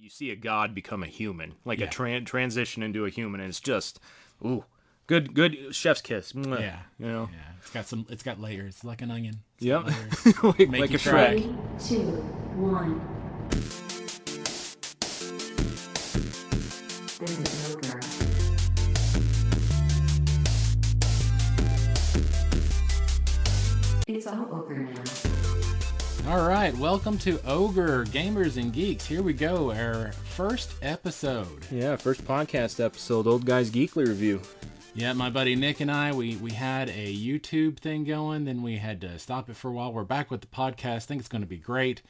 you see a god become a human, like Yeah. a transition into a human, and it's just, ooh, good chef's kiss. Mwah, Yeah. you know. Yeah. It's got layers. It's like an onion. It's Yep. got layers. like you a try. Shrek. 3, 2, 1. This is Ogre. It's all Ogre now. All right. Welcome to Ogre Gamers and Geeks. Here we go. Our first episode. Yeah, first podcast episode, Old Guys Geekly review. Yeah, my buddy Nick and I, we had a YouTube thing going, then we had to stop it for a while. We're back with the podcast. I think it's going to be great.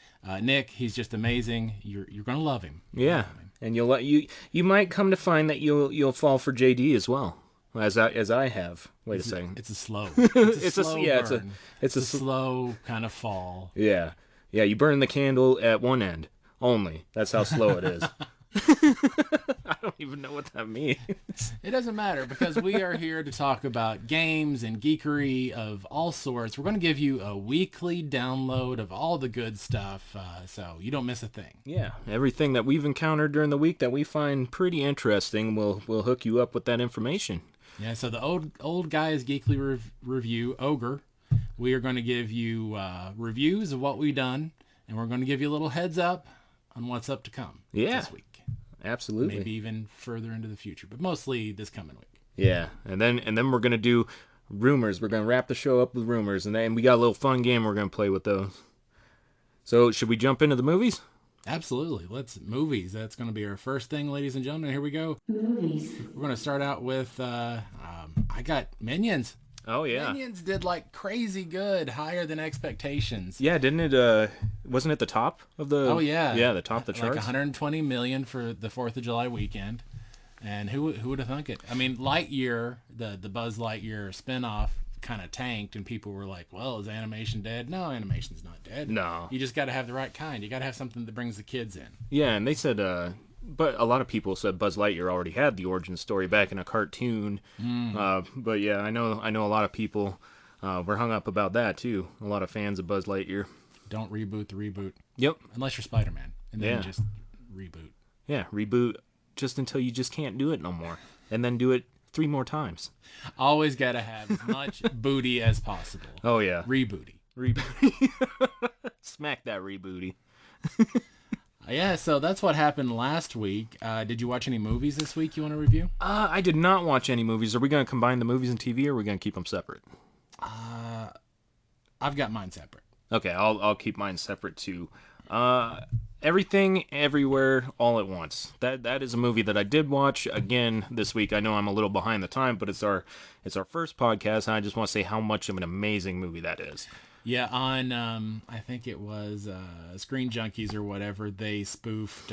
Nick, he's just amazing. You're going to love him. Yeah, and you might come to find that you'll fall for JD as well, as I have. Wait a second. It's a slow. It's a burn. it's a slow kind of fall. Yeah. You burn the candle at one end only. That's how slow it is. I don't even know what that means. It doesn't matter because we are here to talk about games and geekery of all sorts. We're going to give you a weekly download of all the good stuff, so you don't miss a thing. Yeah, everything that we've encountered during the week that we find pretty interesting, we'll hook you up with that information. Yeah, so the old guys geekly review Ogre. We are going to give you reviews of what we've done, and we're going to give you a little heads up on what's up to come this week. Absolutely. Maybe even further into the future, but mostly this coming week. Yeah, and then we're gonna do rumors. We're gonna wrap the show up with rumors, and then we got a little fun game we're gonna play with those. So should we jump into the movies? Absolutely. Movies. That's going to be our first thing, ladies and gentlemen. Here we go. Movies. We're going to start out with I got Minions. Oh yeah. Minions did like crazy good, higher than expectations. Yeah, didn't it? Wasn't it the top of the? Oh yeah. Yeah, the top of the charts. Like 120 million for the 4th of July weekend, and who would have thunk it? I mean, Lightyear, the Buzz Lightyear spinoff, kind of tanked, and people were like, "Well, is animation dead?" No, animation's not dead. No. You just got to have the right kind. You got to have something that brings the kids in. Yeah, and they said, but a lot of people said Buzz Lightyear already had the origin story back in a cartoon. But yeah, I know a lot of people were hung up about that too. A lot of fans of Buzz Lightyear. Don't reboot the reboot. Yep. Unless you're Spider-Man, and then just reboot. Yeah, reboot just until you just can't do it no more, and then do it 3 more times. Always got to have as much booty as possible. Oh yeah, Rebooty. Smack that rebooty. Yeah, so that's what happened last week. Did you watch any movies this week you want to review? I did not watch any movies. Are we going to combine the movies and TV, or are we going to keep them separate? I've got mine separate. Okay, I'll keep mine separate too. Everything, Everywhere, All at Once. That is a movie that I did watch again this week. I know I'm a little behind the time, but it's our first podcast, and I just want to say how much of an amazing movie that is. Yeah, on I think it was Screen Junkies or whatever, they spoofed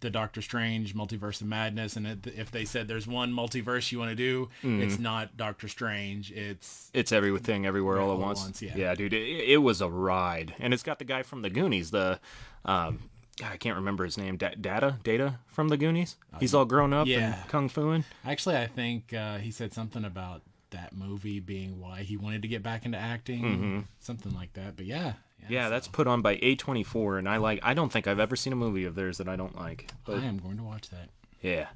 the Doctor Strange Multiverse of Madness, and if they said there's one multiverse you want to do, it's not Doctor Strange, it's Everything, Everywhere, All at Once. Yeah, dude, it was a ride, and it's got the guy from the Goonies, God, I can't remember his name, Data from the Goonies. He's all grown up and kung fuing. Actually, I think he said something about that movie being why he wanted to get back into acting, something like that. But yeah, that's put on by A24, and I don't think I've ever seen a movie of theirs that I don't like. But I am going to watch that. Yeah,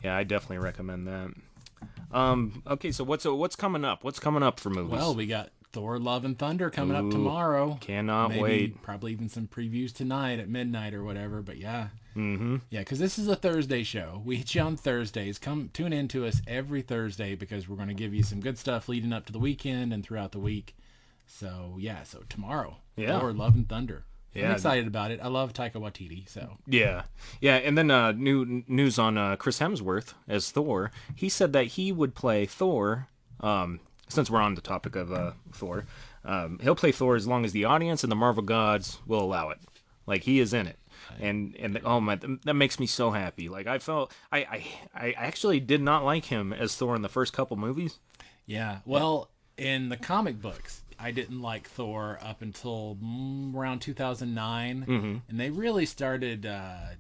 I definitely recommend that. Okay, so what's coming up? What's coming up for movies? Well, we got Thor: Love and Thunder coming up tomorrow. Cannot wait. Probably even some previews tonight at midnight or whatever. But yeah. Yeah, because this is a Thursday show. We hit you on Thursdays. Come tune in to us every Thursday because we're going to give you some good stuff leading up to the weekend and throughout the week. So yeah, so tomorrow, Thor: Love and Thunder. I'm excited about it. I love Taika Waititi. So yeah, and then new news on Chris Hemsworth as Thor. He said that he would play Thor. Since we're on the topic of Thor, he'll play Thor as long as the audience and the Marvel gods will allow it. Like, he is in it. And oh my, that makes me so happy. Like, I actually did not like him as Thor in the first couple movies. Yeah, well, in the comic books, I didn't like Thor up until around 2009, and they really started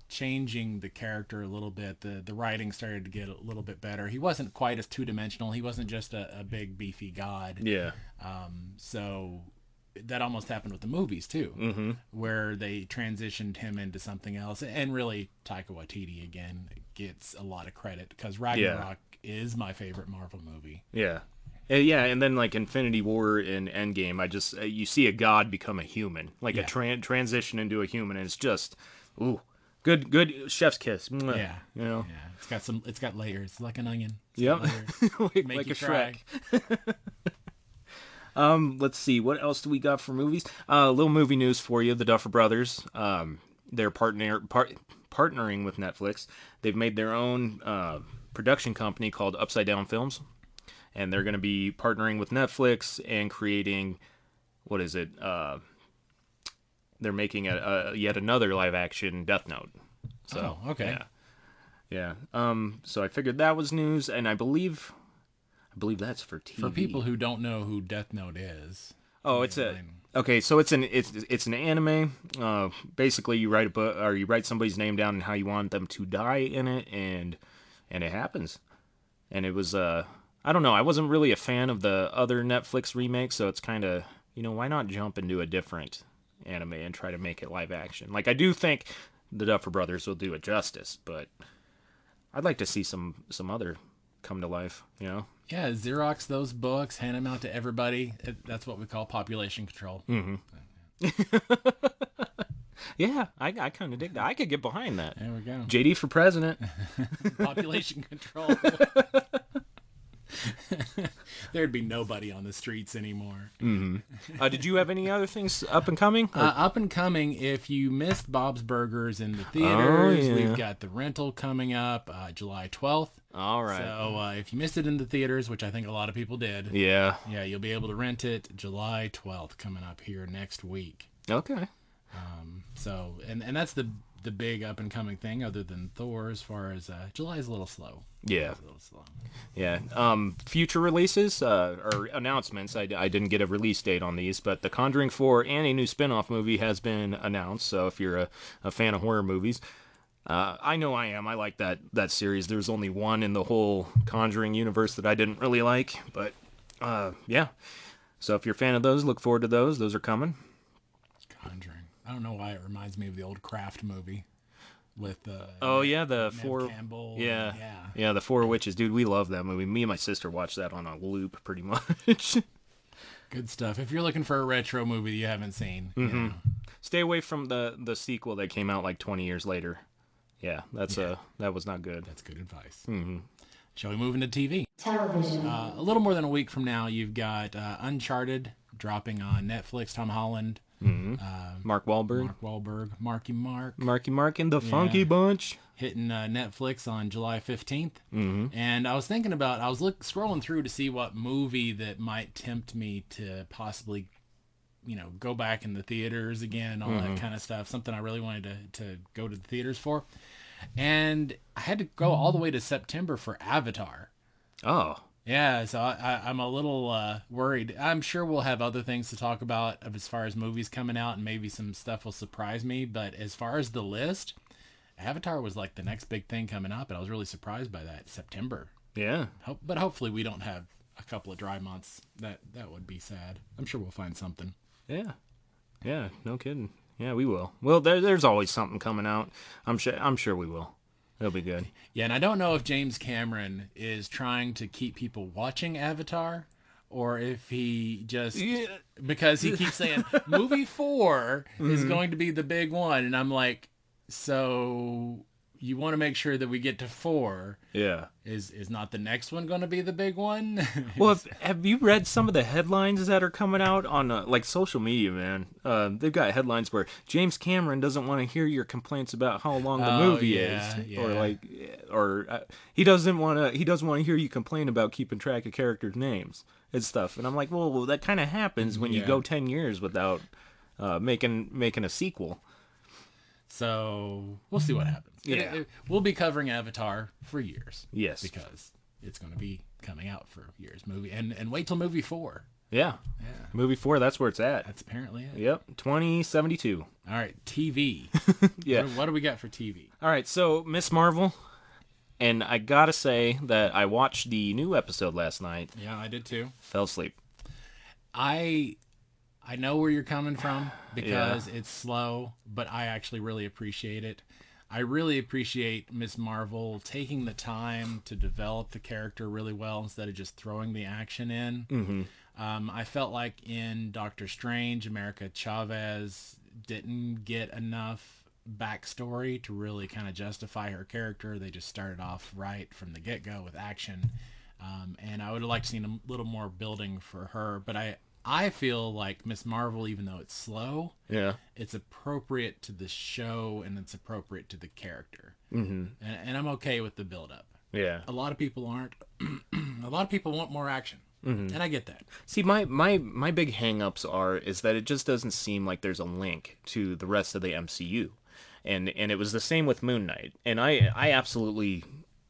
changing the character a little bit. The writing started to get a little bit better. He wasn't quite as two-dimensional. He wasn't just a big beefy god. Yeah. So that almost happened with the movies too, where they transitioned him into something else. And really, Taika Waititi again gets a lot of credit because Ragnarok is my favorite Marvel movie. Yeah. Yeah, and then like Infinity War and Endgame, I just you see a god become a human, like a transition into a human, and it's just good chef's kiss. Mwah. Yeah, you know, yeah, it's got layers, like an onion. Yep, like a Shrek. Let's see, what else do we got for movies? A little movie news for you: the Duffer Brothers. They're partnering with Netflix. They've made their own production company called Upside Down Films. And they're going to be partnering with Netflix and creating, what is it? They're making yet another live-action Deathnote. So, okay. Yeah. So I figured that was news, and I believe that's for TV. For people who don't know who Deathnote is. Oh, so it's an anime. Basically, you write a book, or you write somebody's name down and how you want them to die in it, and it happens. And it was I don't know. I wasn't really a fan of the other Netflix remakes, so it's kind of, why not jump into a different anime and try to make it live action? Like, I do think the Duffer Brothers will do it justice, but I'd like to see some other come to life, Yeah, Xerox those books, hand them out to everybody. That's what we call population control. Mm-hmm. Yeah, I kind of dig that. I could get behind that. There we go. JD for president. Population control. There'd be nobody on the streets anymore. Mm-hmm. Did you have any other things up and coming? Up and coming, if you missed Bob's Burgers in the theaters, we've got the rental coming up July 12th. All right. So if you missed it in the theaters, which I think a lot of people did, yeah, you'll be able to rent it July 12th coming up here next week. Okay. So and that's the big up and coming thing, other than Thor. As far as July is a little slow. Yeah. A little slow. Yeah. Future releases or announcements. I didn't get a release date on these, but the Conjuring 4 and a new spin-off movie has been announced. So if you're a fan of horror movies, I know I am. I like that series. There's only one in the whole Conjuring universe that I didn't really like, but yeah. So if you're a fan of those, look forward to those. Those are coming. Conjuring. I don't know why it reminds me of the old Craft movie with the Neve four Campbell. The Four Witches, dude. We love that movie. Me and my sister watched that on a loop pretty much. Good stuff. If you're looking for a retro movie you haven't seen, stay away from the sequel that came out like 20 years later. Yeah, that was not good. That's good advice. Mm-hmm. Shall we move into TV? Television. A little more than a week from now, you've got Uncharted dropping on Netflix. Tom Holland. Mm-hmm. Mark Wahlberg. Marky Mark and the Funky Bunch. Hitting Netflix on July 15th. Mm-hmm. And I was thinking about, scrolling through to see what movie that might tempt me to possibly, go back in the theaters again, all that kind of stuff. Something I really wanted to go to the theaters for. And I had to go all the way to September for Avatar. Oh. Yeah, so I'm a little worried. I'm sure we'll have other things to talk about as far as movies coming out, and maybe some stuff will surprise me. But as far as the list, Avatar was like the next big thing coming up, and I was really surprised by that. September. Yeah. But hopefully we don't have a couple of dry months. That would be sad. I'm sure we'll find something. Yeah. Yeah, no kidding. Yeah, we will. Well, there's always something coming out. I'm sure we will. It'll be good. Yeah, and I don't know if James Cameron is trying to keep people watching Avatar, or if he just because he keeps saying movie 4 is going to be the big one, and I'm like, so you want to make sure that we get to 4. Yeah. Is not the next one going to be the big one? Well, have you read some of the headlines that are coming out on like social media, man? They've got headlines where James Cameron doesn't want to hear your complaints about how long the movie is, or he doesn't want to hear you complain about keeping track of characters' names and stuff. And I'm like, well, that kind of happens when you go 10 years without making a sequel. So we'll see what happens. Yeah. We'll be covering Avatar for years. Yes. Because it's going to be coming out for years. And wait till movie 4. Yeah. Movie 4, that's where it's at. That's apparently it. Yep. 2072. All right. TV. Yeah. What do we got for TV? All right. So Miss Marvel. And I got to say that I watched the new episode last night. Yeah, I did too. Fell asleep. I I know where you're coming from because it's slow, but I actually really appreciate it. I really appreciate Miss Marvel taking the time to develop the character really well instead of just throwing the action in. Mm-hmm. I felt like in Doctor Strange, America Chavez didn't get enough backstory to really kind of justify her character. They just started off right from the get-go with action. And I would have liked to seen a little more building for her. But I feel like Miss Marvel, even though it's slow, it's appropriate to the show and it's appropriate to the character. Mm-hmm. And I'm okay with the build-up. Yeah. A lot of people aren't. A lot of people want more action. Mm-hmm. And I get that. See, my big hang-ups is that it just doesn't seem like there's a link to the rest of the MCU. And it was the same with Moon Knight. And I absolutely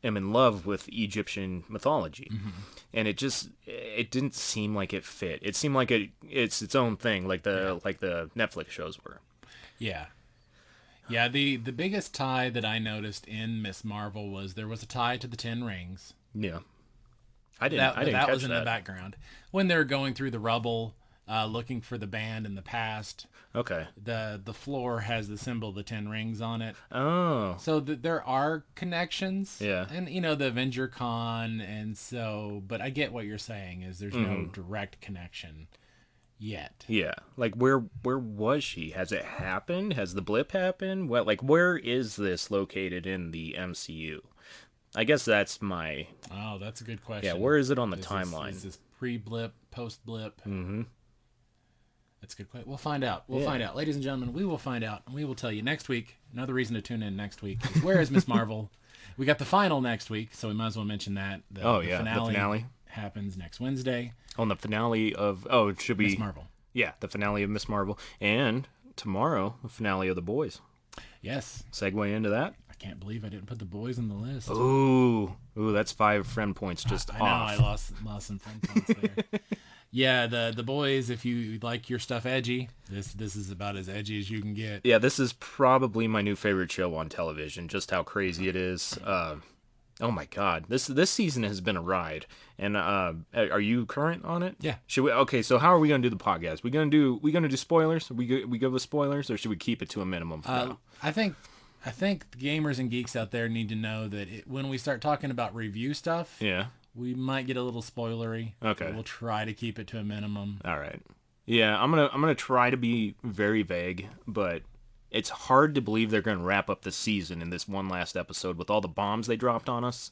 am in love with Egyptian mythology. Mm-hmm. And it didn't seem like it fit. It seemed like it's its own thing, like the Netflix shows were. Yeah. Yeah, the biggest tie that I noticed in Miss Marvel was there was a tie to the Ten Rings. Yeah. I didn't catch that was in the background when they're going through the rubble, looking for the band in the past. Okay. The floor has the symbol of the Ten Rings on it. Oh. So there are connections. Yeah. And the Avenger Con, and so, but I get what you're saying is there's no direct connection yet. Yeah. Like where was she? Has it happened? Has the blip happened? What, like, where is this located in the MCU? I guess that's my... Oh, that's a good question. Yeah, where is it on the timeline? Is this pre-blip, post-blip? Mm-hmm. That's a good question. We'll find out. We'll find out. Ladies and gentlemen, we will find out. And we will tell you next week. Another reason to tune in next week is where is Miss Marvel? We got the final next week, so we might as well mention that. The finale happens next Wednesday. On the finale of... Oh, it should be... Miss Marvel. Yeah, the finale of Miss Marvel. And tomorrow, the finale of The Boys. Yes. Segue into that. I can't believe I didn't put The Boys on the list. Ooh, that's 5 friend points just I off. know, I lost some friend points there. Yeah, the Boys, if you like your stuff edgy, this is about as edgy as you can get. Yeah, this is probably my new favorite show on television, just how crazy it is. Oh my god, this season has been a ride. And are you current on it? Yeah. Should we? Okay, so how are we gonna do the podcast? We gonna do spoilers? We go with spoilers, or should we keep it to a minimum for now? I think the gamers and geeks out there need to know that when we start talking about review stuff, we might get a little spoilery. Okay. We'll try to keep it to a minimum. All right. Yeah, I'm gonna try to be very vague, but it's hard to believe they're gonna wrap up the season in this one last episode with all the bombs they dropped on us.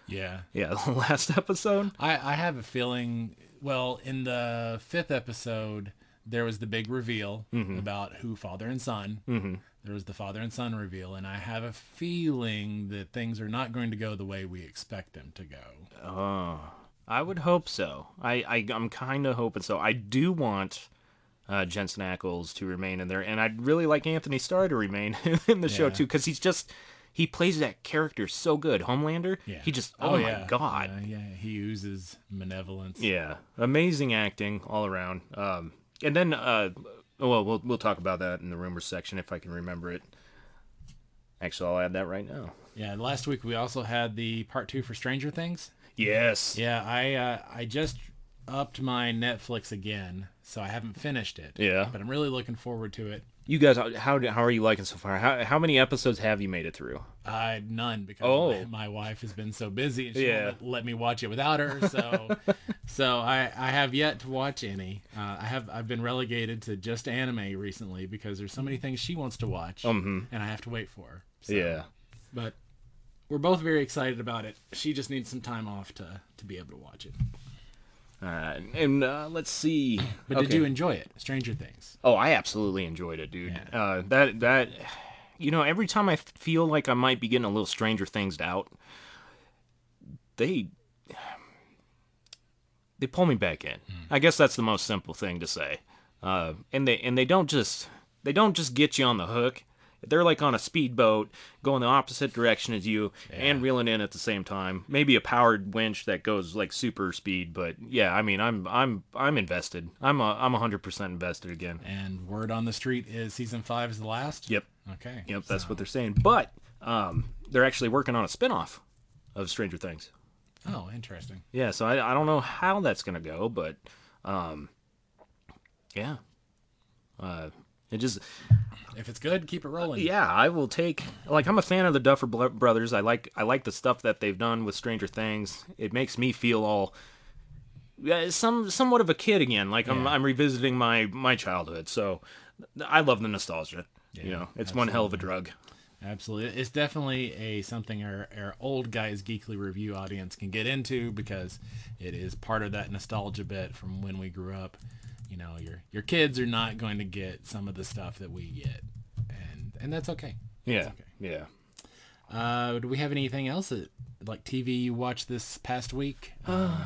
Yeah, the last episode. I have a feeling. Well, in the 5th episode, there was the big reveal about who father and son. Mm-hmm. There was the father and son reveal, and I have a feeling that things are not going to go the way we expect them to go. Oh, I would hope so. I'm kind of hoping so. I do want Jensen Ackles to remain in there, and I'd really like Anthony Starr to remain in the show too, because he plays that character so good. Homelander, he just, my god. Yeah, he oozes malevolence. Yeah, amazing acting all around. And then, we'll talk about that in the rumors section if I can remember it. Actually, I'll add that right now. Yeah, last week we also had the part 2 for Stranger Things. Yes. Yeah, I just upped my Netflix again, so I haven't finished it. Yeah. But I'm really looking forward to it. You guys, how are you liking so far? How many episodes have you made it through? None, because my wife has been so busy and she won't let me watch it without her. So I have yet to watch any. I've been relegated to just anime recently because there's so many things she wants to watch, and I have to wait for her. So, yeah. But we're both very excited about it. She just needs some time off to be able to watch it. And let's see. But did you enjoy it, Stranger Things? Oh, I absolutely enjoyed it, dude. Yeah. That every time I feel like I might be getting a little Stranger Things out, they pull me back in. I guess that's the most simple thing to say. And they don't just get you on the hook. They're like on a speedboat going the opposite direction as you and reeling in at the same time. Maybe a powered winch that goes like super speed, but yeah, I mean, I'm invested. I'm 100% invested again. And word on the street is season 5 is the last? Yep. Okay. Yep, that's what they're saying. But they're actually working on a spin-off of Stranger Things. Oh, interesting. Yeah, so I don't know how that's going to go, but Yeah. It just If it's good, keep it rolling. yeah, I will take like I'm a fan of the Duffer Brothers. I like the stuff that they've done with Stranger Things. It makes me feel all somewhat of a kid again. Like Yeah. I'm revisiting my childhood. So I love the nostalgia. Yeah, It's one hell of a drug. Absolutely. It's definitely something our old guys Geekly review audience can get into because it is part of that nostalgia bit from when we grew up. Your kids are not going to get some of the stuff that we get. And that's okay. Yeah. That's Yeah. okay. Do we have anything else like TV you watched this past week?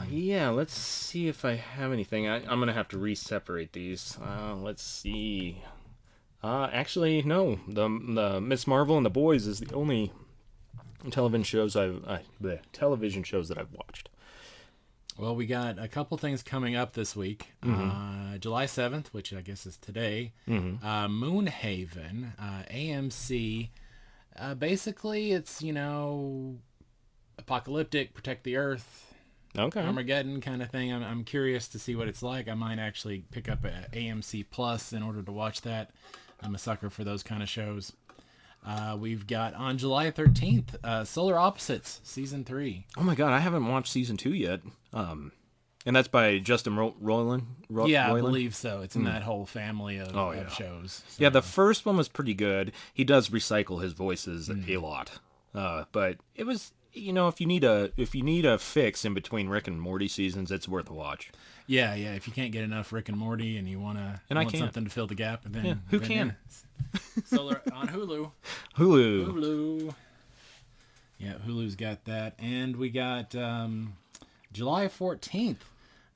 Yeah, let's see if I have anything. I'm gonna have to re-separate these. Let's see. Actually, no. The Miss Marvel and the Boys is the only television shows the television shows that I've watched. Well, we got a couple things coming up this week. July 7th, which I guess is today. Moonhaven, AMC. Basically, it's, apocalyptic, protect the Earth, Okay. Armageddon kind of thing. I'm curious to see what it's like. I might actually pick up a AMC Plus in order to watch that. I'm a sucker for those kind of shows. We've got on July 13th, Solar Opposites, Season 3. Oh my god, I haven't watched season 2 yet. And that's by Justin Roiland. Yeah, I Roiland? believe so. It's in that whole family of, Oh, yeah. of shows. So. Yeah, the first one was pretty good. He does recycle his voices a lot. But it was, if you need a fix in between Rick and Morty seasons, it's worth a watch. Yeah. If you can't get enough Rick and Morty and you want something to fill the gap, then who can? Solar on Hulu. Hulu. Yeah, Hulu's got that, and we got July 14th,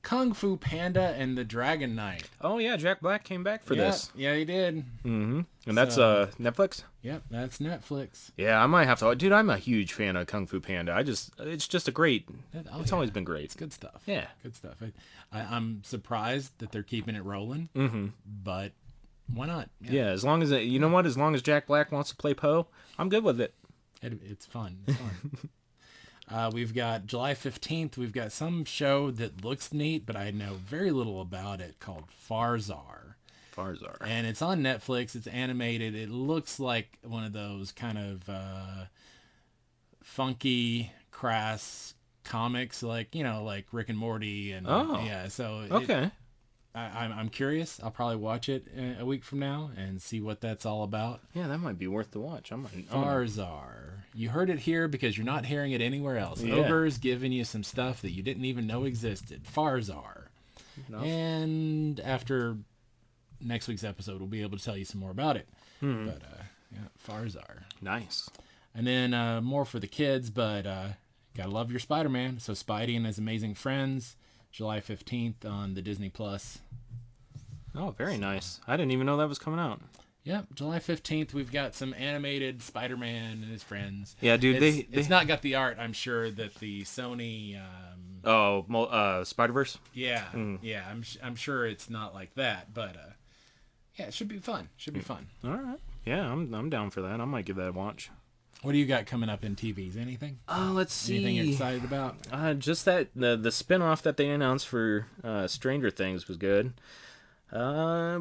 Kung Fu Panda and the Dragon Knight. Oh yeah, Jack Black came back for this. Yeah, he did. Mm-hmm. And that's Netflix. Yep, that's Netflix. Yeah, I might have to. Dude, I'm a huge fan of Kung Fu Panda. It's just a great. It's always been great. It's good stuff. Yeah, good stuff. I'm surprised that they're keeping it rolling. But why not? Yeah, as long as as long as Jack Black wants to play Poe, I'm good with it. It's fun. It's fun. We've got July 15th. We've got some show that looks neat, but I know very little about it, called Farzar. And it's on Netflix. It's animated. It looks like one of those kind of funky, crass comics, like Rick and Morty. And yeah, so okay. I'm curious. I'll probably watch it a week from now and see what that's all about. Yeah, that might be worth the watch. Farzar. You heard it here because you're not hearing it anywhere else. Yeah. Ogre's giving you some stuff that you didn't even know existed. Farzar. No. And after next week's episode, we'll be able to tell you some more about it. But yeah, Farzar. Nice. And then more for the kids, but gotta love your Spider-Man. So Spidey and His Amazing Friends, July 15th on the Disney Plus. Oh, very nice. I didn't even know that was coming out. Yep, July 15th, we've got some animated Spider-Man and his friends. Yeah, dude, it's not got the art, I'm sure, that the Sony... Spider-Verse? Yeah, yeah, I'm sure it's not like that, but yeah, it should be fun. Should be fun. All right. Yeah, I'm down for that. I might give that a watch. What do you got coming up in TVs? Anything? Let's see. Anything you're excited about? Just that the spin-off that they announced for Stranger Things was good. I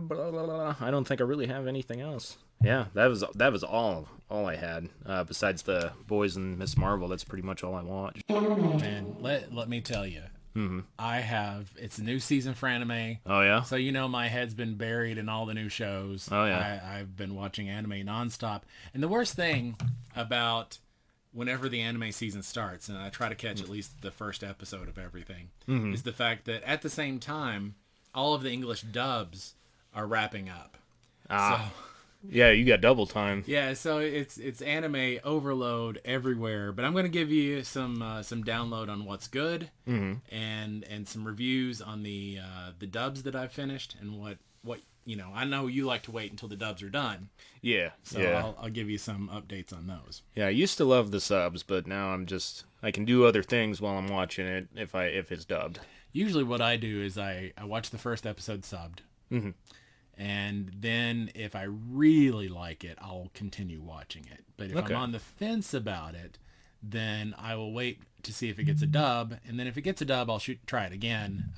don't think I really have anything else. Yeah, that was all I had. Besides the Boys and Miss Marvel, that's pretty much all I watched. Man, let me tell you. It's a new season for anime. Oh yeah. So my head's been buried in all the new shows. Oh yeah. I've been watching anime nonstop. And the worst thing about whenever the anime season starts, and I try to catch at least the first episode of everything, is the fact that at the same time, all of the English dubs are wrapping up. So, yeah, you got double time. Yeah, so it's anime overload everywhere. But I'm going to give you some download on what's good, and some reviews on the dubs that I've finished, and what I know you like to wait until the dubs are done. Yeah. So yeah. I'll give you some updates on those. Yeah, I used to love the subs, but now I can do other things while I'm watching it if it's dubbed. Usually what I do is I watch the first episode subbed. And then if I really like it, I'll continue watching it. But if I'm on the fence about it, then I will wait to see if it gets a dub, and then if it gets a dub, I'll try it again,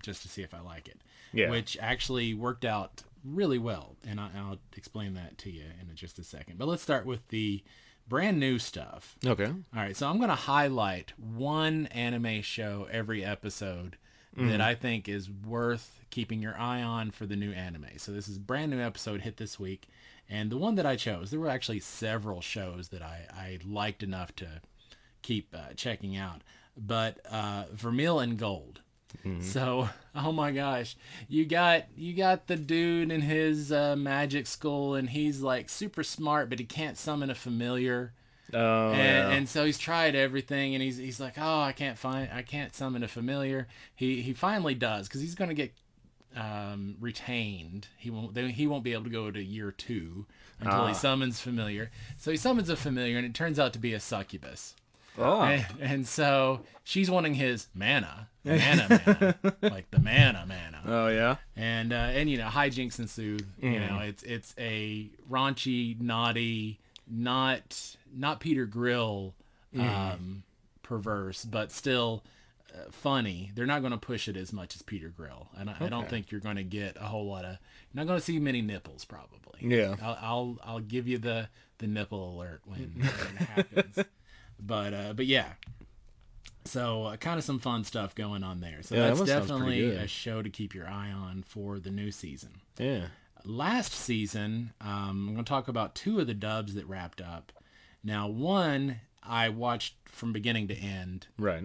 just to see if I like it. Yeah. Which actually worked out really well, and I'll explain that to you in just a second. But let's start with the brand new stuff. Okay. All right, so I'm going to highlight one anime show every episode that I think is worth keeping your eye on for the new anime. So this is a brand new episode hit this week, and the one that I chose, there were actually several shows that I liked enough to keep checking out, but Vermiel and Gold. So, oh my gosh, you got the dude in his magic school, and he's like super smart, but he can't summon a familiar. Oh, And so he's tried everything, and he's like, oh, I can't summon a familiar. He finally does, because he's going to get retained. He won't be able to go to year 2 until he summons familiar. So he summons a familiar, and it turns out to be a succubus. Oh. And so she's wanting his mana, mana, like the mana. Oh, yeah. And hijinks ensue. You know, it's a raunchy, naughty, not Peter Grill, perverse, but still funny. They're not going to push it as much as Peter Grill, and I don't think you're going to get a whole lot of. You're not going to see many nipples, probably. Yeah. I'll give you the nipple alert when it happens. But yeah, so kind of some fun stuff going on there. So that's definitely a show to keep your eye on for the new season. Yeah. Last season, I'm going to talk about 2 of the dubs that wrapped up. Now, one I watched from beginning to end, Right.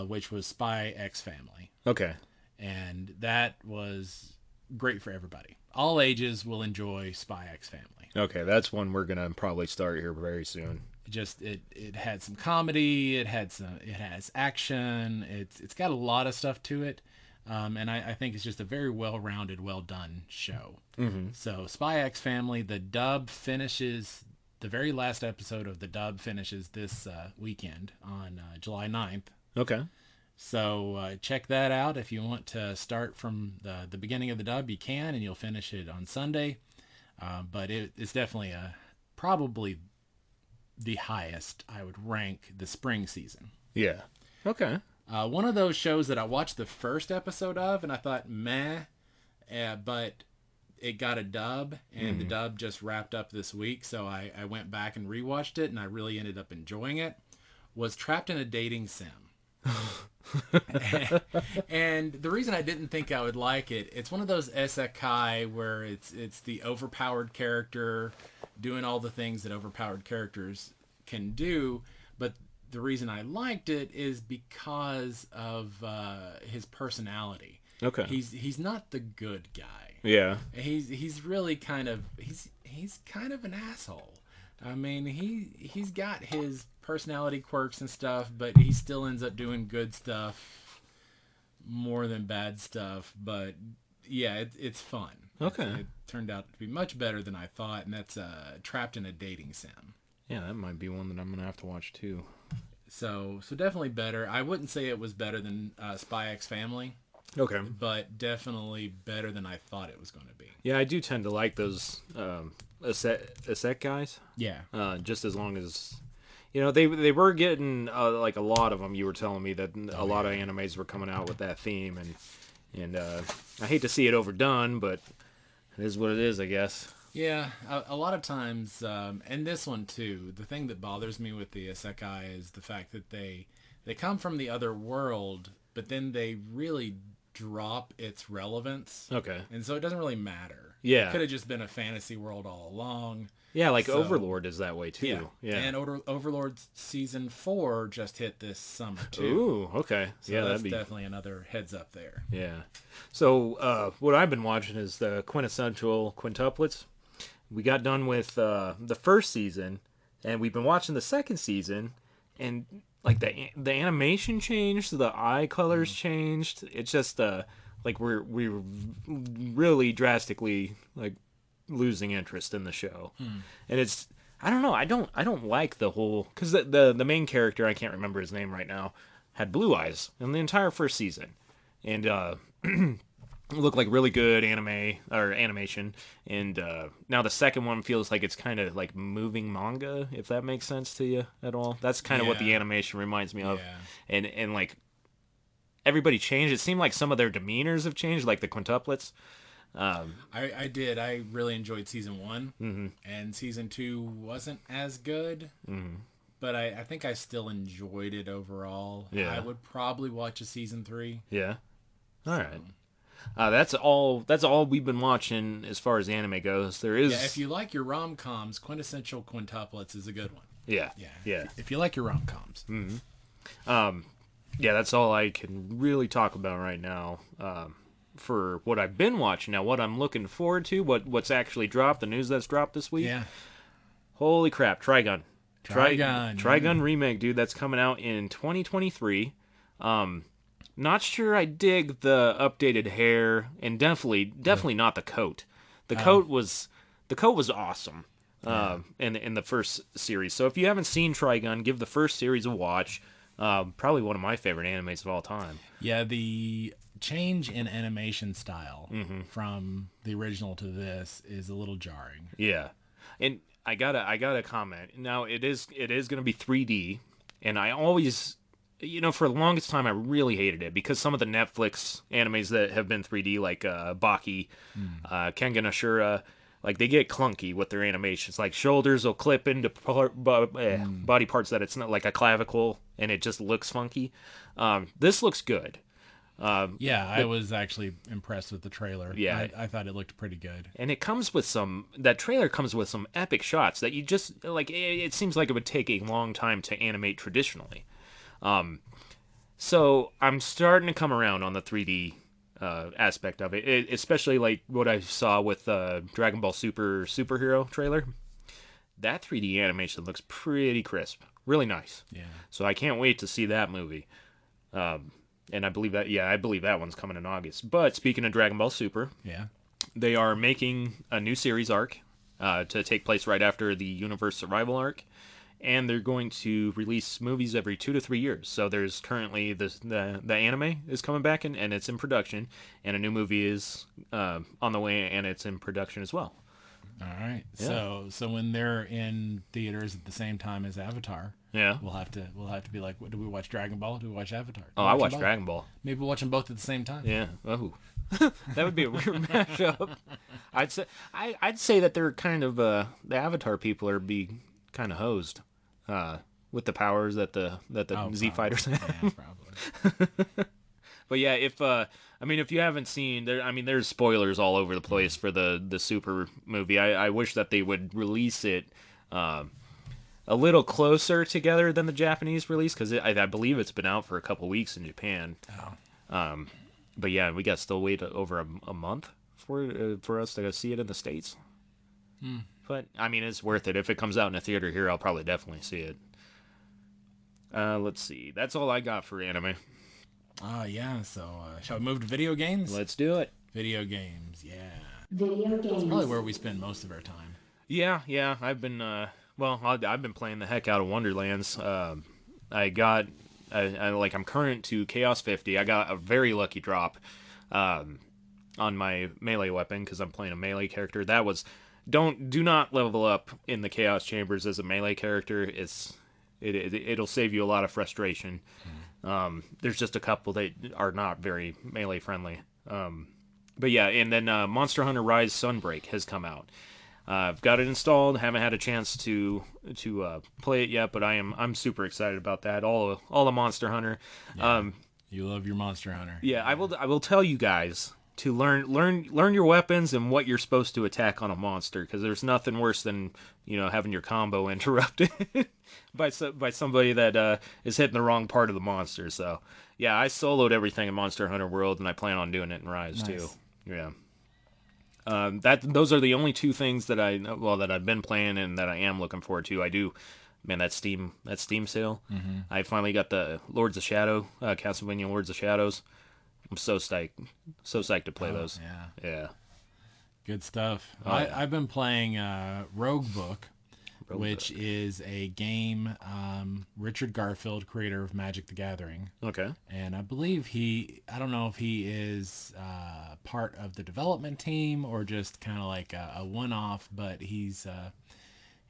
Which was Spy X Family. Okay. And that was great for everybody. All ages will enjoy Spy X Family. Okay, that's one we're gonna probably start here very soon. It had some comedy, it has action, it's got a lot of stuff to it, and I think it's just a very well-rounded, well-done show. So Spy X Family, the very last episode of the dub finishes this weekend on July 9th. Okay. So check that out. If you want to start from the beginning of the dub, you can, and you'll finish it on Sunday. But it's definitely probably the highest I would rank the spring season. Yeah. Okay. One of those shows that I watched the first episode of, and I thought, meh, but it got a dub, and the dub just wrapped up this week, so I went back and rewatched it, and I really ended up enjoying it, was Trapped in a Dating Sim. And the reason I didn't think I would like it, it's one of those isekai where it's the overpowered character doing all the things that overpowered characters can do, but the reason I liked it is because of his personality. Okay. He's not the good guy. Yeah. He's really kind of he's kind of an asshole. I mean, he's got his personality quirks and stuff, but he still ends up doing good stuff more than bad stuff. But yeah, it's fun. Okay. It turned out to be much better than I thought, and that's Trapped in a Dating Sim. Yeah, that might be one that I'm gonna have to watch too. So definitely better. I wouldn't say it was better than Spy X Family. Okay. But definitely better than I thought it was going to be. Yeah, I do tend to like those Asset guys. Yeah. Just as long as, they were getting like a lot of them. You were telling me that a lot of animes were coming out with that theme, and I hate to see it overdone, but it is what it is, I guess. Yeah, a lot of times, and this one too, the thing that bothers me with the isekai is the fact that they come from the other world, but then they really drop its relevance. Okay. And so it doesn't really matter. Yeah. It could have just been a fantasy world all along. Yeah, like Overlord is that way too. Yeah. And Overlord season 4 just hit this summer too. Ooh, okay. So yeah, that's definitely another heads up there. Yeah. So what I've been watching is the Quintessential Quintuplets. We got done with the first season, and we've been watching the second season, and like the animation changed, the eye colors changed. It's just like we're really drastically like losing interest in the show, and it's I don't know. I don't like the whole because the main character, I can't remember his name right now, had blue eyes in the entire first season, and looked like really good anime or animation, and now the second one feels like it's kind of like moving manga, if that makes sense to you at all. That's kind of what the Yeah. animation reminds me of, Yeah. and like everybody changed. It seemed like some of their demeanors have changed, like the quintuplets. I did. I really enjoyed season one, and season two wasn't as good. But I think I still enjoyed it overall. Yeah. I would probably watch a season three. Yeah. All right. That's all. That's all we've been watching as far as anime goes. There is. Yeah, if you like your rom-coms, Quintessential Quintuplets is a good one. Yeah. Yeah. Yeah. If you like your rom-coms. Yeah. That's all I can really talk about right now. For what I've been watching now, what I'm looking forward to, what's actually dropped, the news that's dropped this week. Yeah. Holy crap! Trigun. Trigun. Trigun remake, dude. That's coming out in 2023. Not sure I dig the updated hair, and definitely not the coat. The coat was awesome. In the first series. So if you haven't seen Trigun, give the first series a watch. Probably one of my favorite animes of all time. Yeah, the change in animation style from the original to this is a little jarring. Yeah, and I gotta comment. Now it is gonna be 3D, and I always, for the longest time I really hated it because some of the Netflix animes that have been 3D, like Baki, Kengan Ashura, like they get clunky with their animations. Like shoulders will clip into body parts that it's not, like a clavicle, and it just looks funky. This looks good. I was actually impressed with the trailer. Yeah. I thought it looked pretty good. And it comes with that trailer comes with some epic shots that you just, like, it seems like it would take a long time to animate traditionally. So I'm starting to come around on the 3D aspect of it, especially like what I saw with Dragon Ball Super Superhero trailer. That 3D animation looks pretty crisp. Really nice. Yeah. So I can't wait to see that movie. And I believe that one's coming in August. But speaking of Dragon Ball Super, Yeah. they are making a new series arc to take place right after the Universe Survival arc, and they're going to release movies every 2 to 3 years. So there's currently the anime is coming back and it's in production, and a new movie is on the way and it's in production as well. All right. Yeah. So when they're in theaters at the same time as Avatar, Yeah. we'll have to be like, what, do we watch Dragon Ball? Do we watch Avatar? Oh, I watch Dragon Ball. Maybe we'll watch them both at the same time. Yeah. Oh. That would be a weird mashup. I'd say that they're kind of the Avatar people are be kind of hosed with the powers that the Z fighters have. Yeah, probably. But yeah, if you haven't seen there's spoilers all over the place for the Super movie. I wish that they would release it a little closer together than the Japanese release, because I believe it's been out for a couple weeks in Japan. Oh. But yeah, we got to still wait over a month for us to go see it in the States. But it's worth it. If it comes out in a theater here, I'll probably definitely see it. Let's see. That's all I got for anime. Yeah. So shall we move to video games? Let's do it. Video games. Yeah. Video games. Probably where we spend most of our time. Yeah. I've been I've been playing the heck out of Wonderlands. I'm current to Chaos 50. I got a very lucky drop on my melee weapon because I'm playing a melee character. That was do not level up in the Chaos Chambers as a melee character. It'll save you a lot of frustration. There's just a couple that are not very melee friendly. But yeah, and then Monster Hunter Rise Sunbreak has come out. I've got it installed. Haven't had a chance to play it yet, but I'm super excited about that. All the Monster Hunter. Yeah. You love your Monster Hunter. Yeah, I will tell you guys to learn your weapons and what you're supposed to attack on a monster, because there's nothing worse than having your combo interrupted by somebody that is hitting the wrong part of the monster. So yeah, I soloed everything in Monster Hunter World, and I plan on doing it in Rise too. Yeah. Those are the only two things that I've been playing and that I am looking forward to. I do, man, that Steam sale. Mm-hmm. I finally got the Lords of Shadow, Castlevania Lords of Shadows. I'm so psyched to play those. Yeah. Yeah. Good stuff. Oh, yeah. I've been playing Rogue Book. which is a game. Richard Garfield, creator of Magic the Gathering. Okay. And I believe I don't know if he is part of the development team or just kind of like a one-off, but he's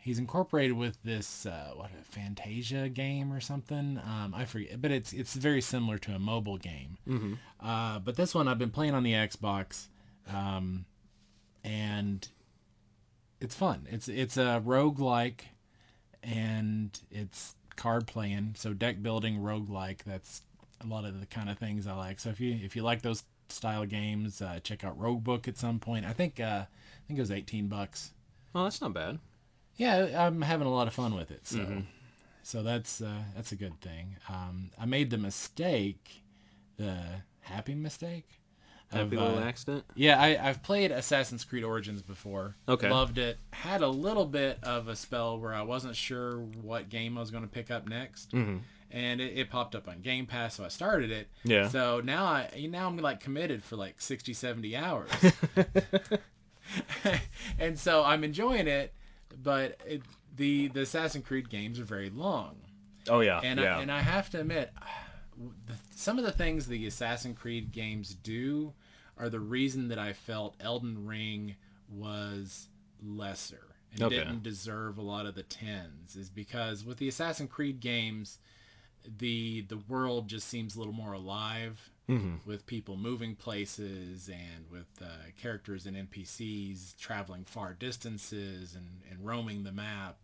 incorporated with this, a Fantasia game or something. I forget, but it's very similar to a mobile game. Mm-hmm. But this one I've been playing on the Xbox, and it's fun. It's a roguelike, and it's card playing, so deck building roguelike. That's a lot of the kind of things I like. So if you like those style games, check out Roguebook at some point. I think it was $18. Oh, that's not bad. Yeah, I'm having a lot of fun with it. So that's a good thing. I made the mistake, the happy mistake. Happy little accident? Yeah, I've played Assassin's Creed Origins before. Okay. Loved it. Had a little bit of a spell where I wasn't sure what game I was going to pick up next. Mm-hmm. And it popped up on Game Pass, so I started it. Yeah. So now I'm like committed for like 60, 70 hours. And so I'm enjoying it, but the Assassin's Creed games are very long. Oh, yeah. And I have to admit, some of the things the Assassin's Creed games do are the reason that I felt Elden Ring was lesser and didn't deserve a lot of the 10s, is because with the Assassin's Creed games, the world just seems a little more alive, with people moving places and with characters and NPCs traveling far distances and roaming the map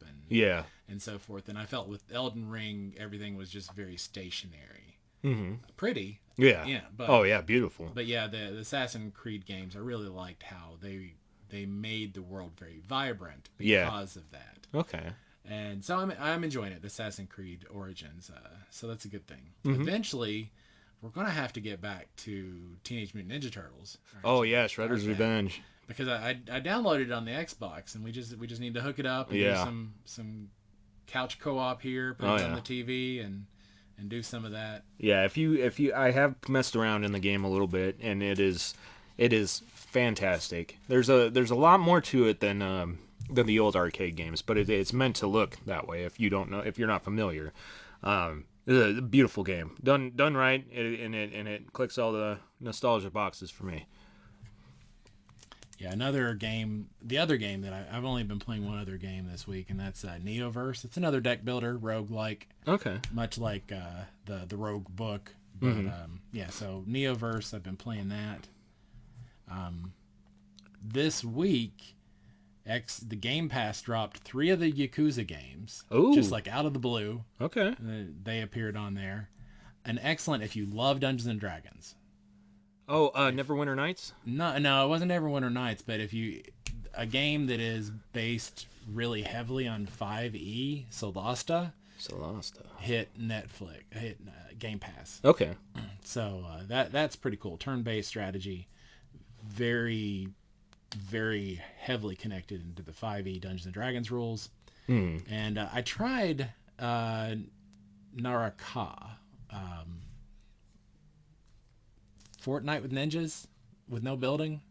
and so forth. And I felt with Elden Ring, everything was just very stationary. Mm-hmm. Pretty. Yeah. But, beautiful. But yeah, the Assassin's Creed games, I really liked how they made the world very vibrant because of that. Okay. And so I'm enjoying it, the Assassin's Creed Origins. So that's a good thing. Mm-hmm. Eventually, we're going to have to get back to Teenage Mutant Ninja Turtles. Oh, yeah, Shredder's Revenge. Because I downloaded it on the Xbox, and we just need to hook it up and do some couch co-op here, put it on the TV, and do some of that. Yeah, if you I have messed around in the game a little bit, and it is fantastic. There's a lot more to it than the old arcade games, but it's meant to look that way if you're not familiar. It's a beautiful game, done right, and it clicks all the nostalgia boxes for me. Yeah, another game. The other game that I've only been playing one other game this week, and that's Neoverse. It's another deck builder, roguelike. Okay. Much like the Rogue Book. But, so Neoverse, I've been playing that. This week, the Game Pass dropped 3 of the Yakuza games. Ooh. Just like out of the blue. Okay. They appeared on there. And excellent if you love Dungeons and Dragons. Oh, Neverwinter Nights? No, it wasn't Neverwinter Nights, but a game that is based really heavily on 5e, Solasta, hit Game Pass. Okay. So that's pretty cool. Turn-based strategy, very, very heavily connected into the 5e Dungeons and Dragons rules. And I tried Naraka. Fortnite with ninjas with no building.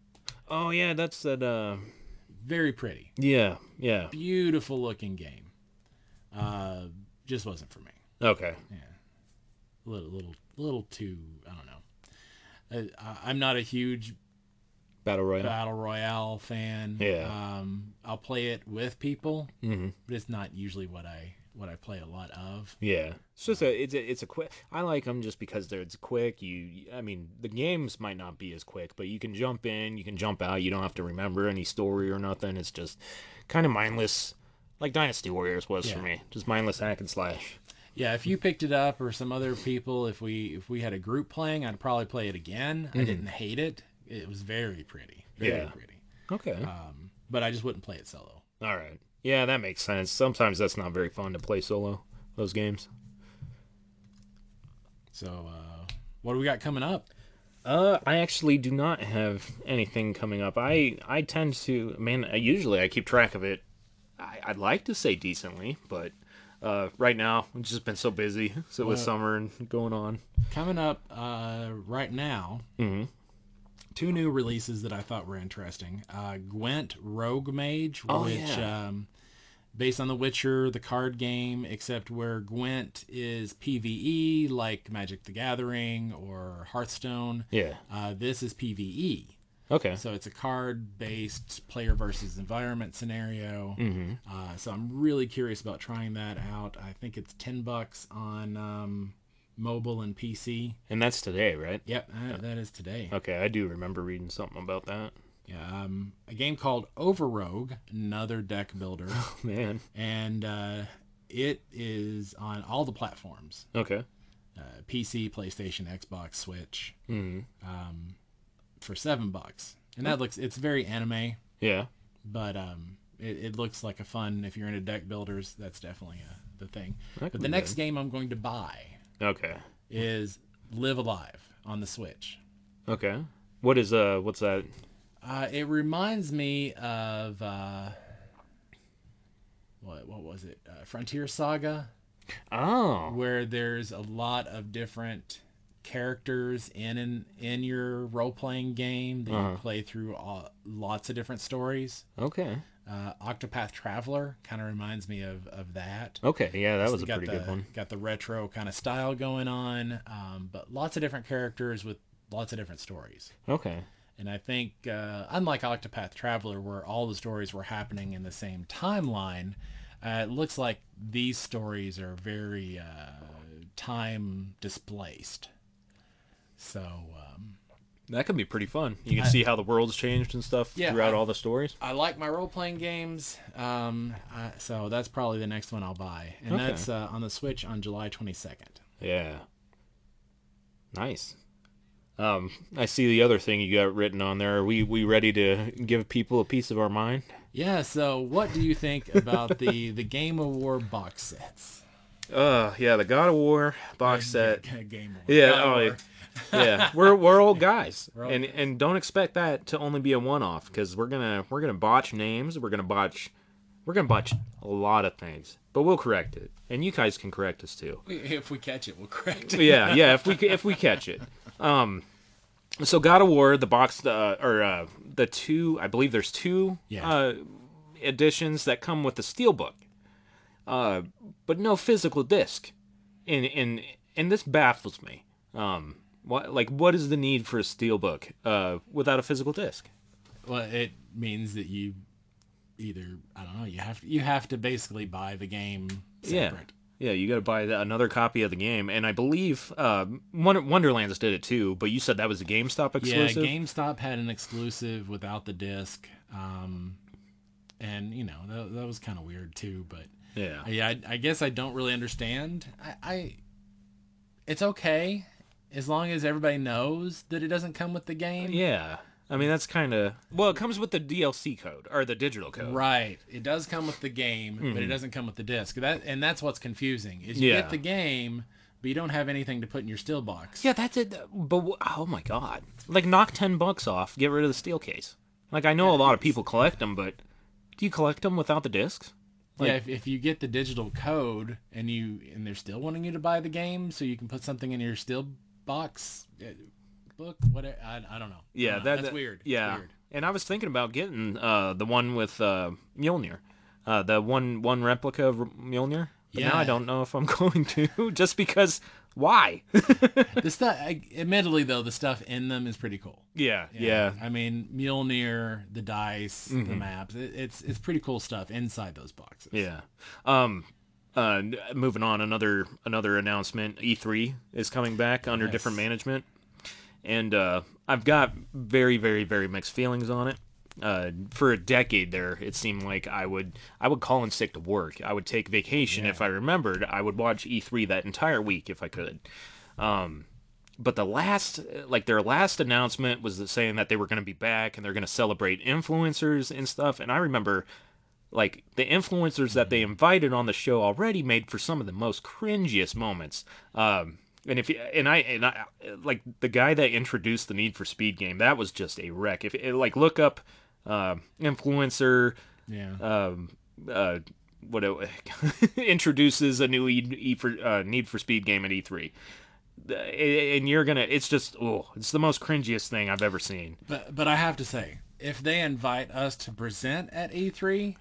Oh yeah, that's that. Very pretty. Yeah. Beautiful looking game. Just wasn't for me. Okay. Yeah. Little too. I don't know. I'm not a huge Battle Royale fan. Yeah. I'll play it with people, but it's not usually what I play a lot of. Yeah. It's just it's a quick. I like them just because it's quick. The games might not be as quick, but you can jump in, you can jump out. You don't have to remember any story or nothing. It's just kind of mindless, like Dynasty Warriors was for me. Just mindless hack and slash. Yeah, if you picked it up or some other people, if we had a group playing, I'd probably play it again. I didn't hate it. It was very pretty. Very pretty. Okay. But I just wouldn't play it solo. All right. Yeah, that makes sense. Sometimes that's not very fun to play solo, those games. So, what do we got coming up? I actually do not have anything coming up. I tend to, usually I keep track of it. I'd like to say decently, but right now I've just been so busy. With summer and going on. Coming up right now, 2 new releases that I thought were interesting. Gwent Rogue Mage, based on The Witcher, the card game, except where Gwent is PvE, like Magic the Gathering or Hearthstone. Yeah. This is PvE. Okay. So it's a card-based player versus environment scenario. Mm-hmm. So I'm really curious about trying that out. I think it's $10 on mobile and PC. And that's today, right? Yep, that is today. Okay, I do remember reading something about that. Yeah, a game called Overrogue, another deck builder. Oh, man. And it is on all the platforms. Okay. PC, PlayStation, Xbox, Switch. Mm-hmm. For $7. And that it's very anime. Yeah. But it looks like a fun, if you're into deck builders, that's definitely the thing. That But could the be next good. game I'm going to buy Okay. is Live Alive on the Switch. Okay. What's that? It reminds me of what was it? Frontier Saga, Oh. where there's a lot of different characters in your role-playing game that you play through lots of different stories. Okay. Octopath Traveler kind of reminds me of that. Okay. Yeah, that was a Got pretty good one. Got the retro kind of style going on, but lots of different characters with lots of different stories. Okay. And I think, unlike Octopath Traveler, where all the stories were happening in the same timeline, it looks like these stories are very time displaced. So That could be pretty fun. You can see how the world's changed and stuff throughout all the stories. I like my role-playing games, so that's probably the next one I'll buy. And that's on the Switch on July 22nd. Yeah. Nice. I see the other thing you got written on there. Are we ready to give people a piece of our mind? Yeah, so what do you think about the Game Award box sets? Yeah, the God of War box set. Game Award. Yeah, God of War. yeah. Yeah, we're old guys, and don't expect that to only be a one-off, because we're gonna botch names, we're gonna botch a lot of things, but we'll correct it, and you guys can correct us too. If we catch it, we'll correct it. Yeah, if we catch it. So God of War, the box, the two, I believe there's two editions that come with the steelbook, but no physical disc, and this baffles me. What is the need for a steelbook without a physical disc? Well, it means that you either, I don't know, you have to basically buy the game separate. Yeah, you got to buy another copy of the game, and I believe Wonderlands did it too. But you said that was a GameStop exclusive. Yeah, GameStop had an exclusive without the disc, and that was kind of weird too. But yeah, I guess I don't really understand. It's okay as long as everybody knows that it doesn't come with the game. Yeah. I mean, that's kind of... Well, it comes with the DLC code, or the digital code. Right. It does come with the game, but it doesn't come with the disc. That's what's confusing, is you get the game, but you don't have anything to put in your steel box. Yeah, that's it. But, oh my God. Like, knock $10 off, get rid of the steel case. Like, I know a lot of people collect them, but do you collect them without the discs? Like, yeah, if you get the digital code, and they're still wanting you to buy the game, so you can put something in your steel box... book, whatever. I don't know. Yeah, that's weird. Yeah, it's weird. And I was thinking about getting the one with Mjolnir, the one replica of Mjolnir. But now I don't know if I'm going to, just because. Why? The stuff, admittedly though, the stuff in them is pretty cool. Yeah. I mean, Mjolnir, the dice, the maps. It's pretty cool stuff inside those boxes. Yeah. Moving on, another announcement. E3 is coming back under different management. And I've got very, very, very mixed feelings on it. For a decade there, it seemed like I would call in sick to work. I would take vacation if I remembered. I would watch E3 that entire week if I could. But their last announcement was saying that they were going to be back and they're going to celebrate influencers and stuff. And I remember, like, the influencers that they invited on the show already made for some of the most cringiest moments. And I like the guy that introduced the Need for Speed game, that was just a wreck. Look up influencer, what introduces a new Need for Speed game at E3, and you're gonna, it's just it's the most cringiest thing I've ever seen. But I have to say, if they invite us to present at E3,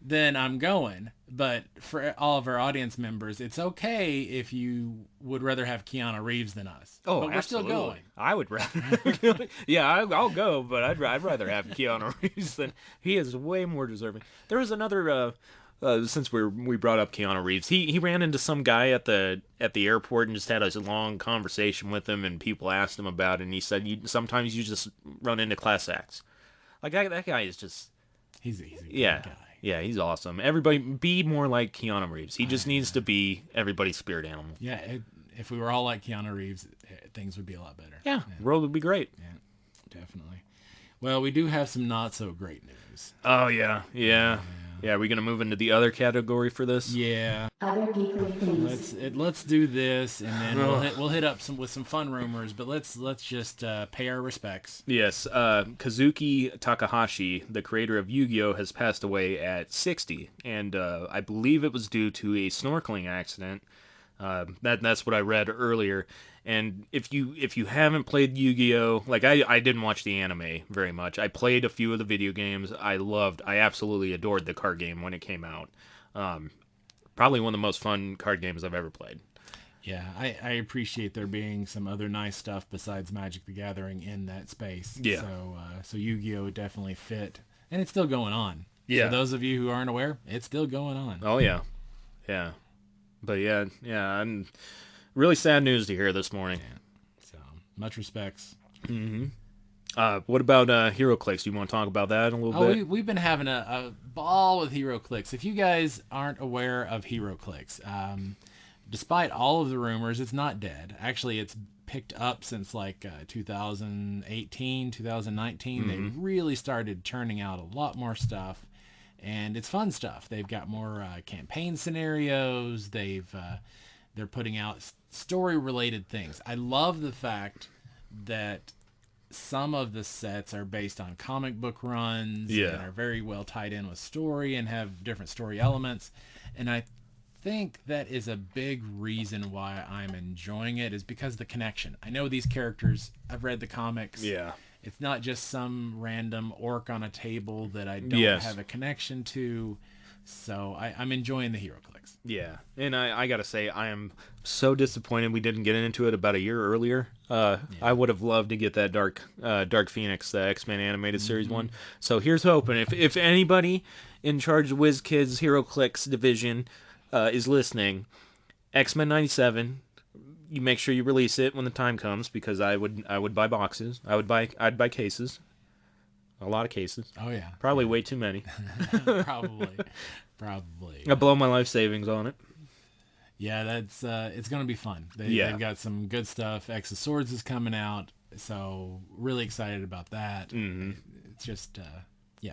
then I'm going. But for all of our audience members, it's okay if you would rather have Keanu Reeves than us. Oh, but we're absolutely. still going. I would rather. Yeah, I'll go, but I'd rather have Keanu Reeves than he is way more deserving. There was another. Since we brought up Keanu Reeves, he ran into some guy at the airport and just had a long conversation with him, and people asked him about it, and he said, sometimes you just run into class acts. Like that guy is just. He's a good Yeah. guy. Yeah, he's awesome. Everybody be more like Keanu Reeves. He just needs to be everybody's spirit animal. Yeah, if we were all like Keanu Reeves, things would be a lot better. Yeah, world would be great. Yeah, definitely. Well, we do have some not so great news. Oh yeah. Are we gonna move into the other category for this? Yeah. Other Geekly things. Let's do this, and then we'll hit up with some fun rumors. But let's just pay our respects. Yes. Kazuki Takahashi, the creator of Yu-Gi-Oh, has passed away at 60, and I believe it was due to a snorkeling accident. That's what I read earlier. And if you haven't played Yu-Gi-Oh, like I didn't watch the anime very much. I played a few of the video games. I absolutely adored the card game when it came out. Probably one of the most fun card games I've ever played. Yeah, I appreciate there being some other nice stuff besides Magic the Gathering in that space. Yeah. So Yu-Gi-Oh definitely fit, and it's still going on. Yeah. For those of you who aren't aware, it's still going on. Oh yeah, yeah. But yeah. I'm really sad news to hear this morning. So much respects. What about HeroClix? You want to talk about that a little bit? We've been having a ball with HeroClix. If you guys aren't aware of HeroClix, despite all of the rumors, it's not dead. Actually, it's picked up since like 2018, 2019. They really started churning out a lot more stuff, and it's fun stuff. They've got more campaign scenarios. They're putting out story-related things. I love the fact that some of the sets are based on comic book runs and are very well tied in with story and have different story elements. And I think that is a big reason why I'm enjoying it, is because of the connection. I know these characters. I've read the comics. Yeah. It's not just some random orc on a table that I don't have a connection to. So I'm enjoying the HeroClix. Yeah, and I gotta say, I am so disappointed we didn't get into it about a year earlier. I would have loved to get that Dark Phoenix, the X-Men animated series one. So here's hoping. If anybody in charge of WizKids HeroClix division is listening, X-Men 97, you make sure you release it when the time comes, because I would buy boxes. I'd buy cases. A lot of cases. Oh yeah. Probably way too many. Probably. I blow my life savings on it. Yeah, that's it's gonna be fun. They've got some good stuff. X of Swords is coming out, so really excited about that. Mm-hmm. It's just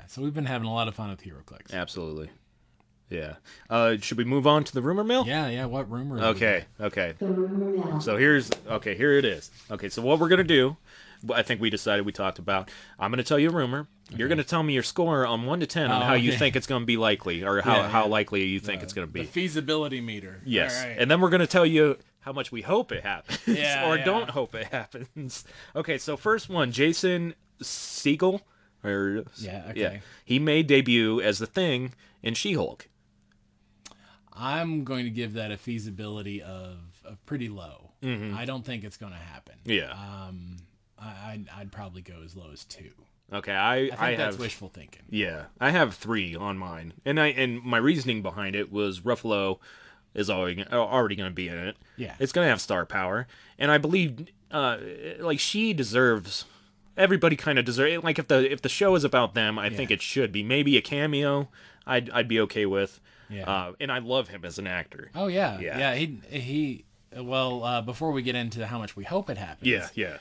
so we've been having a lot of fun with HeroClix. Absolutely. Yeah. Should we move on to the rumor mill? Yeah. What rumor? Okay. The rumor mill. So here it is. Okay, so what we're gonna do, I think we decided, we talked about, I'm gonna tell you a rumor. Okay. You're gonna tell me your score on 1 to 10 on how you think it's gonna be likely, or how likely you think it's gonna be. The feasibility meter. Yes. All right. And then we're gonna tell you how much we hope it happens, don't hope it happens. Okay, so first one, Jason Segel, he made debut as the Thing in She-Hulk. I'm going to give that a feasibility of pretty low. Mm-hmm. I don't think it's going to happen. Yeah. I'd probably go as low as 2. Okay, I think that's wishful thinking. Yeah, I have 3 on mine, and my reasoning behind it was Ruffalo is already going to be in it. Yeah, it's going to have star power, and I believe she deserves. Everybody kind of deserves. Like if the show is about them, I think it should be. Maybe a cameo, I'd be okay with. Yeah, and I love him as an actor. Oh yeah. He. Well, before we get into how much we hope it happens. Yeah.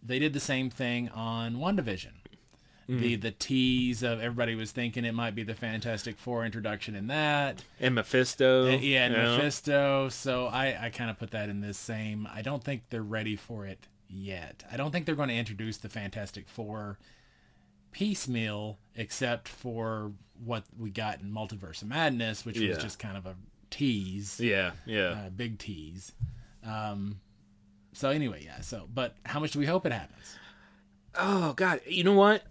They did the same thing on WandaVision. Mm-hmm. The tease of everybody was thinking it might be the Fantastic Four introduction in that. And Mephisto. Mephisto. So I kind of put that in this same. I don't think they're ready for it yet. I don't think they're going to introduce the Fantastic Four piecemeal, except for what we got in Multiverse of Madness, which was just kind of a tease. Yeah. Big tease. So anyway, but how much do we hope it happens? Oh God, you know what?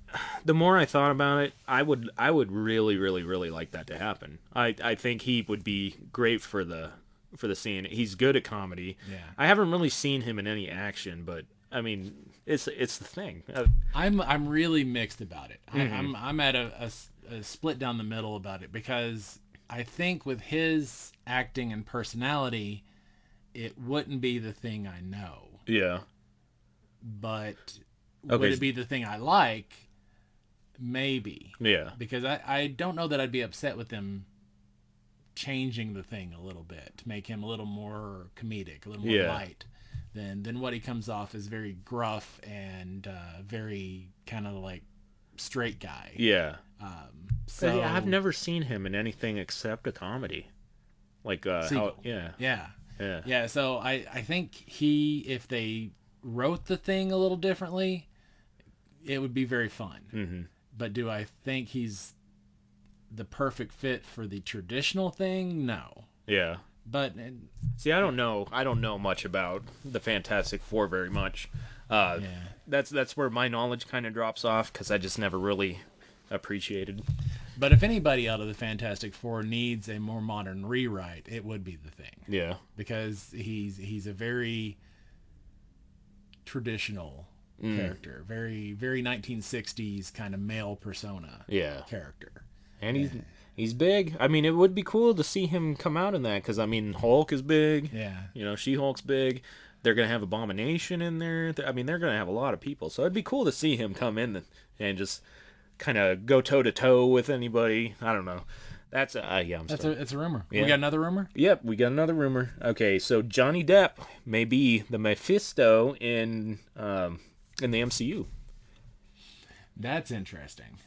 The more I thought about it, I would really, really, really like that to happen. I think he would be great for the scene. He's good at comedy. Yeah. I haven't really seen him in any action, but I mean, it's the thing. I'm really mixed about it. I'm at a split down the middle about it because I think with his acting and personality, it wouldn't be the thing I know. Yeah. But Okay. would it be the thing I like? Maybe. Yeah. Because I don't know that I'd be upset with them changing the thing a little bit to make him a little more comedic, a little more light than what he comes off as very gruff and very kind of like straight guy. Yeah. So Yeah, I've never seen him in anything except a comedy. Like how, yeah. So I think if they wrote the thing a little differently, it would be very fun. Mm-hmm. But do I think he's the perfect fit for the traditional thing? No. Yeah. But see, I don't know much about the Fantastic Four very much. That's where my knowledge kind of drops off because I just never really appreciated. But if anybody out of the Fantastic Four needs a more modern rewrite, it would be the Thing. Yeah. Because he's a very traditional character, very very 1960s kind of male persona. Character. And he's big. I mean, it would be cool to see him come out in that because I mean, Hulk is big. Yeah. You know, She-Hulk's big. They're gonna have Abomination in there. I mean, they're gonna have a lot of people. So it'd be cool to see him come in and just kind of go toe to toe with anybody. I don't know. That's It's a rumor. Yeah. We got another rumor? Yep, we got another rumor. Okay, so Johnny Depp may be the Mephisto in the MCU. That's interesting.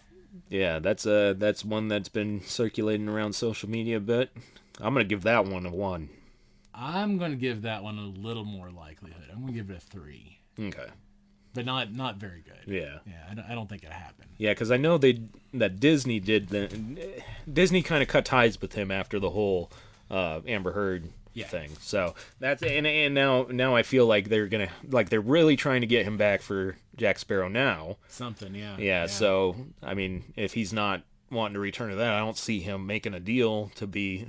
Yeah, that's one that's been circulating around social media a bit. I'm gonna give that one a 1. I'm going to give that one a little more likelihood. I'm going to give it a 3. Okay. But not very good. Yeah. Yeah, I don't think it'll happen. Yeah, because I know that Disney Disney kind of cut ties with him after the whole Amber Heard thing. So that's and now I feel like they're really trying to get him back for Jack Sparrow now. Something, yeah. Yeah. So I mean, if he's not wanting to return to that, I don't see him making a deal to be.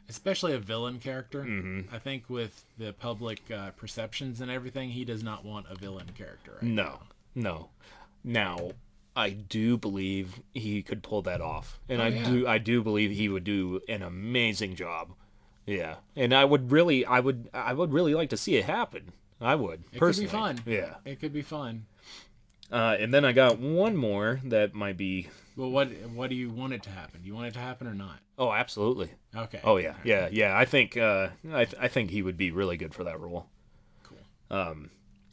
Especially a villain character. Mm-hmm. I think with the public perceptions and everything, he does not want a villain character. No. Now, I do believe he could pull that off, and I do believe he would do an amazing job. Yeah, and I would really like to see it happen. I would. It personally. could be fun. Yeah, it could be fun. And then I got one more that might be. Well, what do you want it to happen? Do you want it to happen or not? Oh, absolutely. Okay. Oh yeah, yeah. I think I think he would be really good for that role. Cool.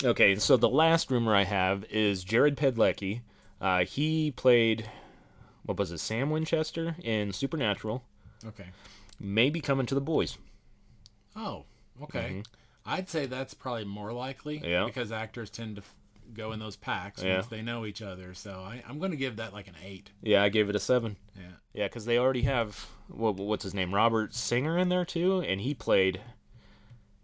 Okay, so the last rumor I have is Jared Padalecki. He played, what was it, Sam Winchester in Supernatural. Okay. Maybe coming to The Boys. Oh, okay. Mm-hmm. I'd say that's probably more likely. Yeah. Because actors tend to go in those packs once they know each other. So I'm going to give that like an 8. Yeah, I gave it a 7. Yeah. Yeah, because they already have, what's his name, Robert Singer in there too, and he played,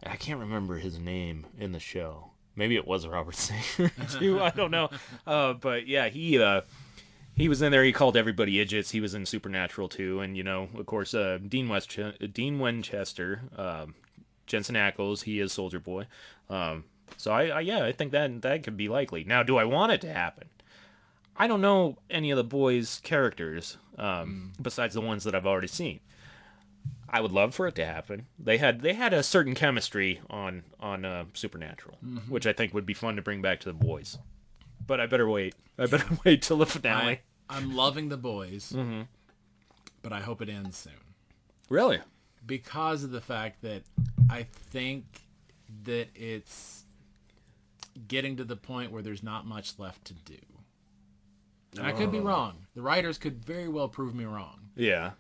I can't remember his name in the show. Maybe it was Robert Singer too. I don't know. But yeah, he was in there. He called everybody idiots. He was in Supernatural too, and of course, Dean Winchester, Jensen Ackles. He is Soldier Boy. So I think that could be likely. Now, do I want it to happen? I don't know any of the boys' characters besides the ones that I've already seen. I would love for it to happen. They had a certain chemistry on Supernatural, which I think would be fun to bring back to the boys. But I better wait. Till the finale. I'm loving The Boys, but I hope it ends soon. Really? Because of the fact that I think that it's getting to the point where there's not much left to do. And I could be wrong. The writers could very well prove me wrong. Yeah.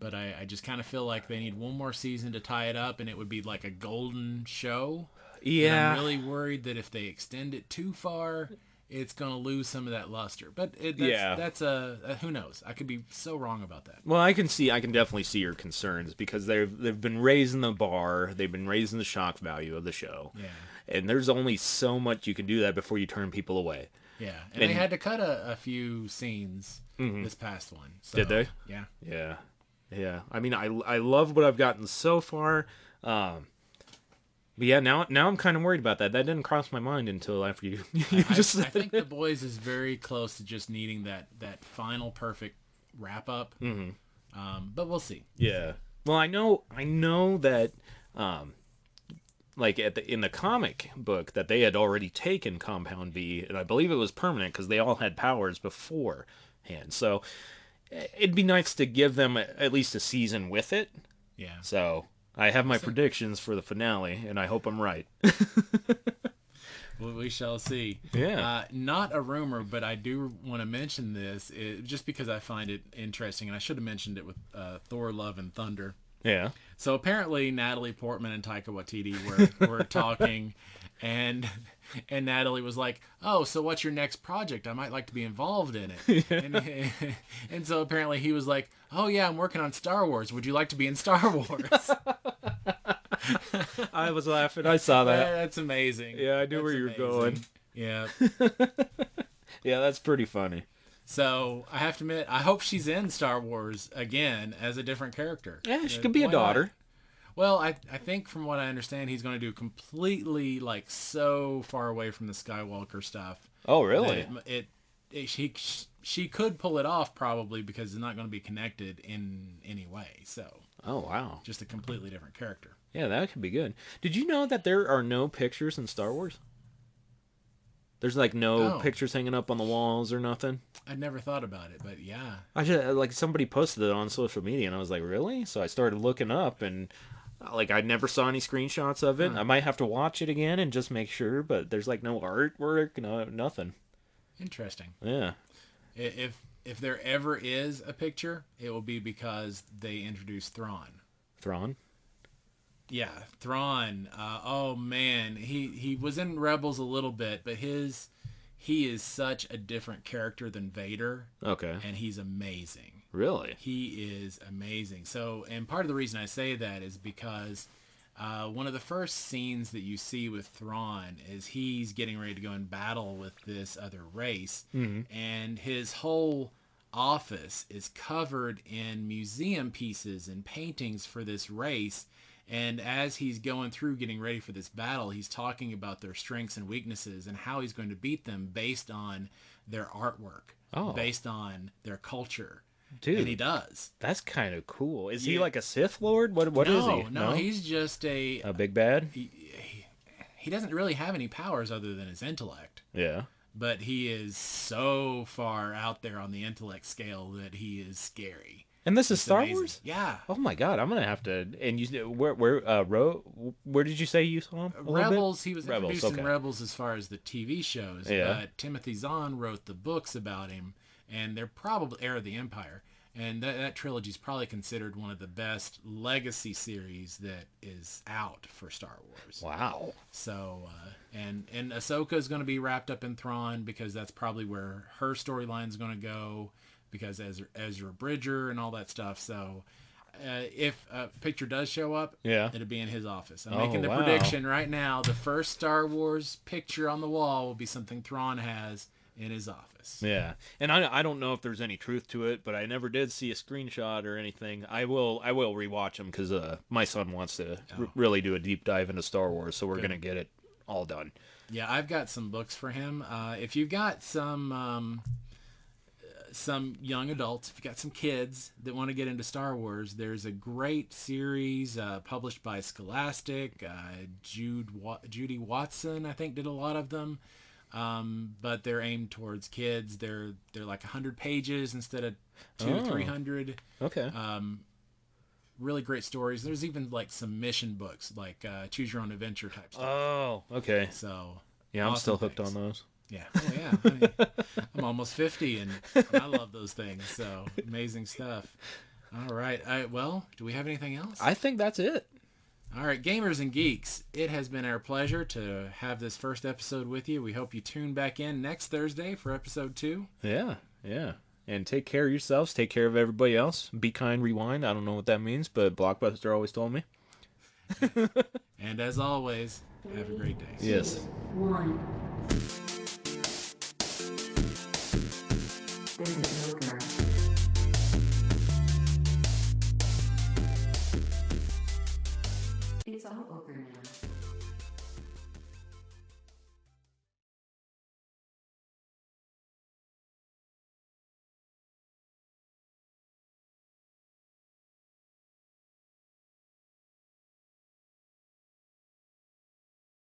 But I just kind of feel like they need one more season to tie it up, and it would be like a golden show. Yeah. And I'm really worried that if they extend it too far, it's going to lose some of that luster. But that's who knows? I could be so wrong about that. Well, I can definitely see your concerns because they've been raising the bar, they've been raising the shock value of the show. Yeah. And there's only so much you can do that before you turn people away. Yeah, and they had to cut a few scenes this past one. So, Did they? Yeah. Yeah. Yeah. I mean, I love what I've gotten so far. But yeah, now I'm kind of worried about that. That didn't cross my mind until after you just said I think The Boys is very close to just needing that final perfect wrap up. But we'll see. Yeah. Well, I know that like in the comic book that they had already taken Compound V, and I believe it was permanent because they all had powers beforehand. So it'd be nice to give them at least a season with it. Yeah. So I have my predictions for the finale, and I hope I'm right. Well, we shall see. Yeah. Not a rumor, but I do want to mention this just because I find it interesting, and I should have mentioned it with Thor: Love and Thunder. Yeah. So apparently Natalie Portman and Taika Waititi were talking, and Natalie was like, "Oh, so what's your next project? I might like to be involved in it." Yeah. And so apparently he was like, "Oh yeah, I'm working on Star Wars. Would you like to be in Star Wars?" I was laughing. I saw that. That's amazing. Yeah, I knew where you were going. Yeah. Yeah, that's pretty funny. So I have to admit, I hope she's in Star Wars again as a different character. Yeah, she could be a daughter. Not? Well, I think from what I understand, he's going to do completely like so far away from the Skywalker stuff. Oh, really? She could pull it off probably because it's not going to be connected in any way. So. Oh, wow. Just a completely different character. Yeah, that could be good. Did you know that there are no pictures in Star Wars? There's like no pictures hanging up on the walls or nothing. I'd never thought about it, but yeah. I just like somebody posted it on social media, and I was like, really? So I started looking up, and like I never saw any screenshots of it. I might have to watch it again and just make sure, but there's like no artwork, no nothing. Interesting. Yeah. If there ever is a picture, it will be because they introduced Thrawn. Thrawn? Yeah, Thrawn. Oh man, he was in Rebels a little bit, but he is such a different character than Vader. Okay. And he's amazing. Really? He is amazing. So, and part of the reason I say that is because one of the first scenes that you see with Thrawn is he's getting ready to go in battle with this other race, and his whole office is covered in museum pieces and paintings for this race. And as he's going through getting ready for this battle, he's talking about their strengths and weaknesses and how he's going to beat them based on their artwork, based on their culture. Dude, and he does. That's kind of cool. Is he like a Sith Lord? What is he? No, he's just a big bad? He doesn't really have any powers other than his intellect. Yeah. But he is so far out there on the intellect scale that he is scary. And this is Star Wars? Yeah. Oh my God, I'm gonna have to. And you, where did you say you saw him? Rebels. He was introduced in okay. Rebels as far as the TV shows. Yeah. But Timothy Zahn wrote the books about him, and they're probably Heir of the Empire, and that trilogy is probably considered one of the best legacy series that is out for Star Wars. Wow. So, and Ahsoka is going to be wrapped up in Thrawn because that's probably where her storyline is going to go. Because Ezra Bridger and all that stuff. So if a picture does show up, it'll be in his office. I'm making the prediction right now. The first Star Wars picture on the wall will be something Thrawn has in his office. Yeah. And I don't know if there's any truth to it, but I never did see a screenshot or anything. I will rewatch them because my son wants to really do a deep dive into Star Wars, so we're going to get it all done. Yeah, I've got some books for him. If you've got some young adults, if you've got some kids that want to get into Star Wars, there's a great series published by Scholastic. Judy Watson, I think, did a lot of them, but they're aimed towards kids. They're like 100 pages instead of 300. Okay. Really great stories. There's even like some mission books, like Choose Your Own Adventure type stuff. Oh, okay. So yeah, I'm still hooked on those. Yeah. Oh, yeah. I mean, I'm almost 50, and I love those things. So, amazing stuff. All right. Well, do we have anything else? I think that's it. All right. Gamers and Geeks, it has been our pleasure to have this first episode with you. We hope you tune back in next Thursday for episode 2. Yeah. Yeah. And take care of yourselves. Take care of everybody else. Be kind, rewind. I don't know what that means, but Blockbuster always told me. And as always, have a great day. Yes. 1. Rumor